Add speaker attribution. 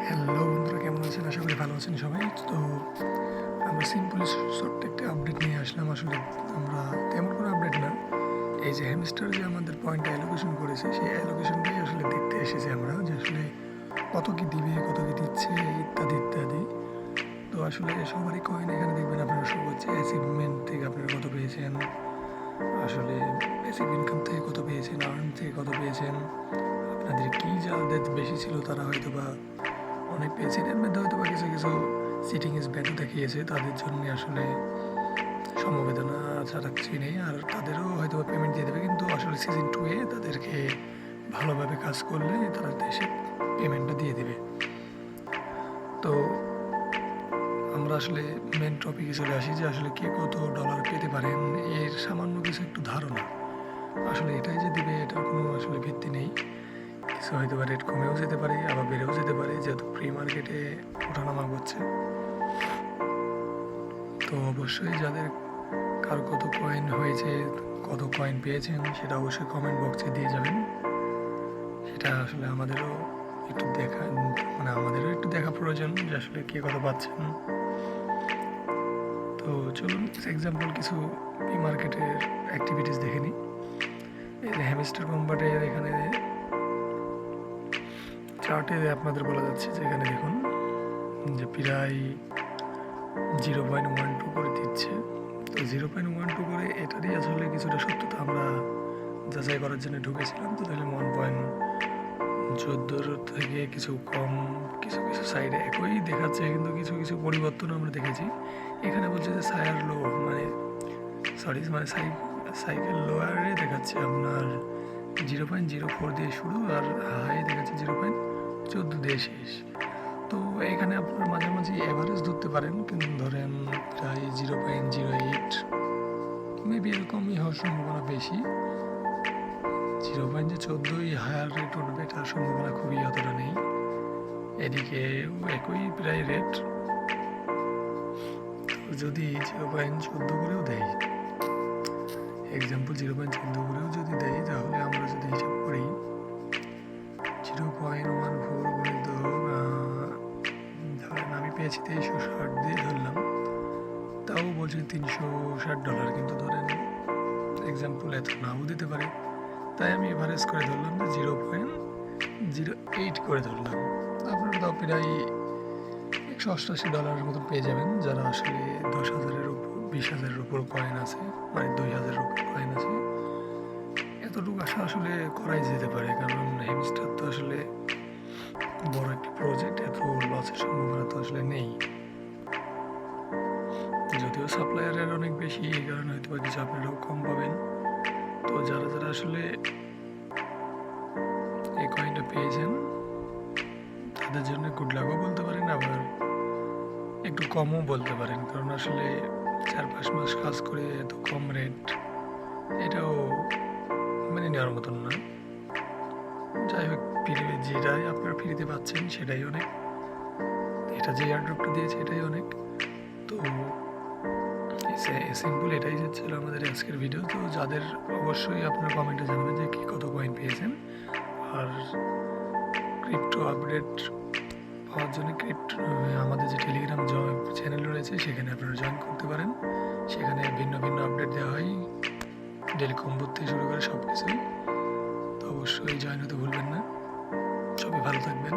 Speaker 1: Hello বন্ধুরা, কেমন আছেন? আশা করি ভালো আছেন সবাই। তো আমরা সিম্পলি ছোট্ট একটা আপডেট নিয়ে আসলাম। আসলে আমরা তেমন কোনো আপডেট না, এই যে হ্যামস্টার যে আমাদের পয়েন্ট অ্যালোকেশন করেছে, সেই অ্যালোকেশনটাই আসলে দেখতে এসেছি আমরা, যে আসলে কত কি দিবে, কত কি দিচ্ছে, ইত্যাদি ইত্যাদি। তো আসলে সবারই কয়েন এখানে দেখবেন আপনারা শো করছে অ্যাচিভমেন্ট থেকে আপনারা কত পেয়েছেন, আসলে বেসিক ইনকাম থেকে কত পেয়েছেন, আর্ন থেকে কত পেয়েছেন, আপনাদের কি যাদের বেশি ছিল তারা হয়তো বা অনেক পেয়েছেন। এর মধ্যে হয়তো বা কিছু কিছু সিটিং ইজ ব্যাটও দেখিয়েছে, তাদের জন্য আসলে সমবেদনা ছাড়া কিছুই নেই। আর তাদেরও হয়তো বা পেমেন্ট দিয়ে দেবে, কিন্তু আসলে সিজন 2 এ তাদেরকে ভালোভাবে কাজ করলে তারা দেশে পেমেন্টটা দিয়ে দেবে। তো আমরা আসলে মেন টপিকে চলে আসি, যে আসলে কে কত ডলার পেতে পারেন এর সামান্য কিছু একটু ধারণা। আসলে এটাই যে দিবে এটার কোনো আসলে ভিত্তি নেই। কিছু হয়তো বা রেট কমেও যেতে পারে, আবার বেড়েও যেতে পারে, যেহেতু প্রি মার্কেটে ওঠানামা করছে। তো অবশ্যই যাদের কার কত কয়েন হয়েছে, কত কয়েন পেয়েছেন, সেটা অবশ্যই কমেন্ট বক্সে দিয়ে যাবেন। সেটা আসলে আমাদেরও একটু দেখা, মানে আমাদেরও একটু দেখা প্রয়োজন যে আসলে কে কত পাচ্ছেন। তো চলুন এক্সাম্পল কিছু প্রি মার্কেটের অ্যাক্টিভিটিস দেখে নিই। এই যে হ্যামস্টার কম্বাটের এখানে চার্টে আপনাদের বলা যাচ্ছে যে এখানে দেখুন যে প্রায় 0.12 করে দিচ্ছে। তো 0.12 করে এটারই আসলে কিছুটা সত্যতা আমরা যাচাই করার জন্য ঢুকেছিলাম। তো তাহলে 1.14 থেকে কিছু কম, কিছু কিছু সাইডে একই দেখাচ্ছে, কিন্তু কিছু কিছু পরিবর্তন আমরা দেখেছি। এখানে বলছে যে সায়ার লো, মানে সাইকেল লোয়ারে দেখাচ্ছে আপনার 0.04 দিয়ে শুরু, আর হাই দেখাচ্ছে 0.14 দিয়ে শেষ। তো এখানে আপনার মাঝামাঝি অ্যাভারেজ ধরতে পারেন, কিন্তু ধরেন প্রায় 0.08 মেবি এরকমই হওয়ার সম্ভাবনা বেশি। 0.14 হায়ার রেট উঠবে এটার সম্ভাবনা খুবই অতটা নেই। এদিকে একই প্রায় রেট, যদি 0.14 করেও দেয়, এক্সাম্পল 0.14 করেও যদি দেয়, তাহলে আমরা যদি হিসাব করি 0.14 গুণিত ধরেন আমি পেয়েছি 2360 দিয়ে ধরলাম, তাও বলছে $360, কিন্তু ধরেন এক্সাম্পল এত নাও দিতে পারে, তাই আমি এভারেজ করে ধরলাম যে 0.08 করে ধরলাম। আপনারা তাও প্রায় $188 মতো পেয়ে যাবেন, যারা আসলে 10,000-এর উপর 20,000-এর উপর কয়েন আছে, মানে 2,000-এর উপর কয়েন আছে। এতটুকু আশা আসলে করাই যেতে পারে, কারণ হ্যামস্টার তো আসলে বড় একটি প্রজেক্ট, এত লসের সম্ভাবনা তো আসলে নেই। যদিও সাপ্লায়ারের অনেক বেশি, এই কারণে হয়তো বা কিছু আপনারাও কম পাবেন। তো যারা যারা আসলে এই কয়েনটা পেয়েছেন তাদের জন্য গুড লাকও বলতে পারেন, আবার একটু কমও বলতে পারেন, কারণ আসলে 4-5 মাস কাজ করে এত কম রেট, এটাও মেনে নেওয়ার মতন না। যাই হোক, ফ্রি যেটাই আপনারা ফ্রিতে পাচ্ছেন সেটাই অনেক, এটা যে এয়ারড্রপটা দিয়েছে এটাই অনেক। তো সিম্পল এটাই ছিল আমাদের আজকের ভিডিও। তো যাদের অবশ্যই আপনারা কমেন্টে জানাবেন যে কি কত কয়েন পেয়েছেন, আর ক্রিপ্টো আপডেট পাওয়ার জন্য আমাদের যে টেলিগ্রাম চ্যানেল রয়েছে সেখানে আপনারা জয়েন করতে পারেন। সেখানে ভিন্ন ভিন্ন আপডেট দেওয়া হয়, ডেলি কম্বো থেকে শুরু করে সব কিছুই। তো অবশ্যই জয়েন হতে ভুলবেন না। সবাই ভালো থাকবেন।